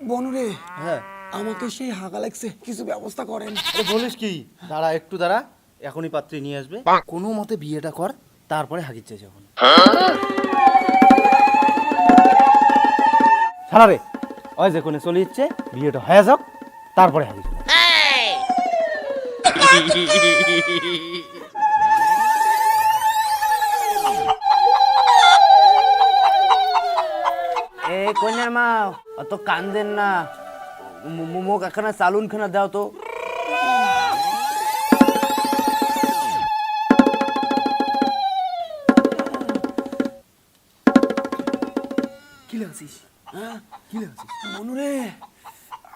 বনুরে, হ্যাঁ আমাকে সেই হাগা লাগছে, কিছু ব্যবস্থা করেন। আরে বলিস কি, দাঁড়া একটু দাঁড়া, এখনই পাত্রী নিয়ে আসবে, কোনো মতে বিয়েটা কর, তারপরে হাগিচ্ছে যখন। ছাড়া রে, ওই যে কোনে চলে যাচ্ছে, বিয়েটা হয়ে যাক, তারপরে হাগিচ্ছে। এ কন্যার মা, অত কান্দেন না, মুখ একখানা চালুন খানা দাও তো। কি লাগছিস? হ্যাঁ কি লাগছিস? বনুরে,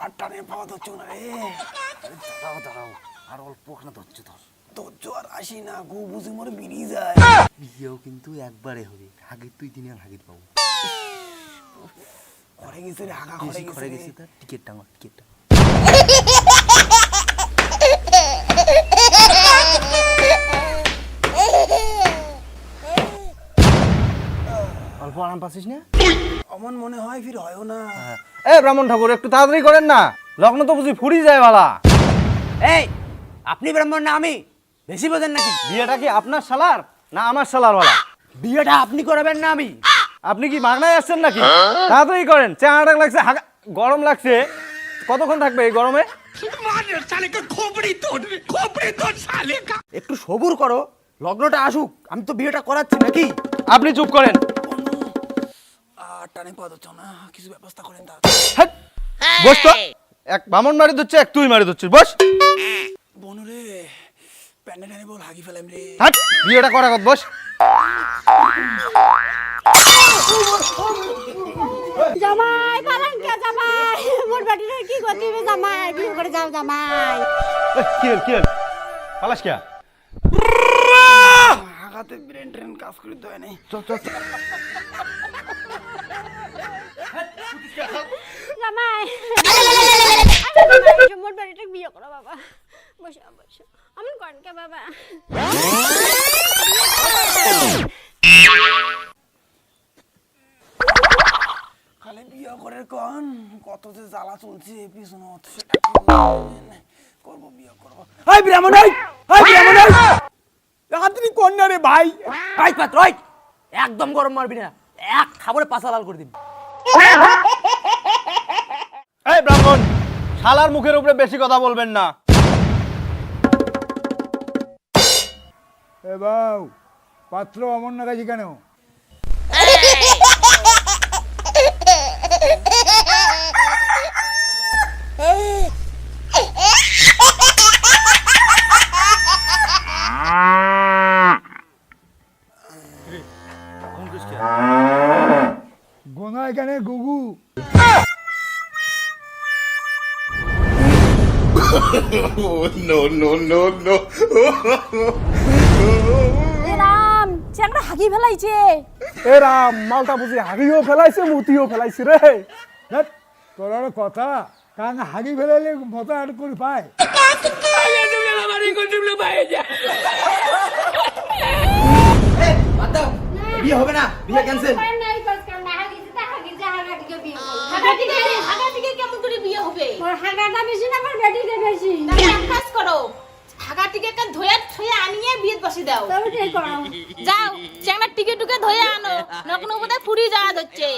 আর টানে পাওয়া ধরছো না রে। দাঁড়াও দাঁড়াও, আর অল্প খানা ধরছে ধর। ধরছো আর আসি না, গু বুঝি মরে বেরিয়ে যায়। বিয়েও কিন্তু একবারে হবে, হাগির তুই দিনে আর হাগির পাবো। ঘরে গেছে রে, হাগা ঘরে ঘরে গেছে, গেছে। তার টিকিট টাঙা, টিকিটটা। অল্প আরাম পাচ্ছিস না? অমন মনে হয় ফির হয়ও না। এ ব্রাহ্মণ ঠাকুর, একটু তাড়াতাড়ি করেন না, লগ্ন তো বুঝি ফুরি যায় বালা। এই আপনি ব্রাহ্মণ না আমি? বেশি বোঝেন নাকি? বিয়েটা কি আপনার শালার না আমার শালার বালা? বিয়েটা আপনি করাবেন না আমি? আপনি কি মাগনায় আসছেন নাকি? তাড়াতাড়ি করেন, চেহারাটা লাগছে, গরম লাগছে, কতক্ষণ থাকবে এই গরমে? একটু সবুর করো, লগ্নটা আসুক, আমি তো বিয়েটা করাচ্ছি নাকি? আপনি চুপ করেন। আর টানে পাওয়া ধরছো না, কিছু ব্যবস্থা করেন তার। হ্যাট, বস তো। এক বামন মারি দিচ্ছে, এক তুই মারি দিচ্ছিস, বস। বনুরে, প্যান্ডে টানে বল হাগি ফেলাম রে। হাট, বিয়েটা করা কত, বস। জামাই পালান কে জামাই? মোর বেটির কি গতি হবে জামাই? বিয়ে করে যাও জামাই। কি হল, কি হল, পালাস কে? হাগাতে ব্রেন ট্রেন কাজ করে দেয় নাই। চল চল চল। জামাই মোর বেটির বিয়ে করো বাবা। বসো বসো, আমন কোন কে বাবা? খালি বিয়ে করে কন, কত যে জ্বালা চলছে পিছনত, সেটা করবো, বিয়ে করবো। হাই ব্রাহ্মণ, হাই ব্রাহ্মণ, আপনি কন্যা রে ভাই। এই পাত্র, এই একদম গরম মারবি না, এক খাবারে পাছা লাল করে দিবি। এই ব্রাহ্মণ, শালার মুখের উপরে বেশি কথা বলবেন না। এ বাউ, পাত্র অমর নাগাজি কেন? গোনা এখানে গুগু। রাম চ্যাংড়া হাগি ফেলাইছে। এ রাম, মালটা বুঝি হাগিও ফেলাইছে, মুতিও ফেলাইছে রে। ধ্যাৎ, তোর আর কথা, কারণ হাগি ফেলাইলে মতো আর করে পায়। বিয়ে হবে না, বিয়ে ক্যান্সেল। হাগাটা বেশি না আমার বেটিকে বেশি? এক কাজ করো, হাগাটিকে ধোয়া থুয়ে আনিয়ে বিয়ে বসে দাও। তবে ঠিক করো। যাও, চ্যাংড়া টিকে টুকে ধুয়ে আনো, নকন বোধহয় ফুরি যাওয়া হচ্ছে।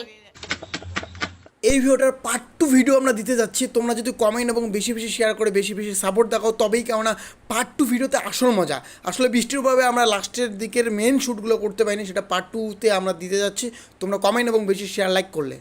এই ভিডিওটার পার্ট 2 ভিডিও আমরা দিতে যাচ্ছি। তোমরা যদি কমেন্ট এবং বেশি বেশি শেয়ার করে বেশি বেশি সাপোর্ট দেখাও, তবেই কেননা পার্ট 2 ভিডিওতে আসল মজা। আসলে বৃষ্টির ভাবে আমরা লাস্টের দিকের মেন শ্যুটগুলো করতে পারিনি, সেটা পার্ট 2তে আমরা দিতে যাচ্ছি। তোমরা কমেন্ট এবং বেশি শেয়ার লাইক করলে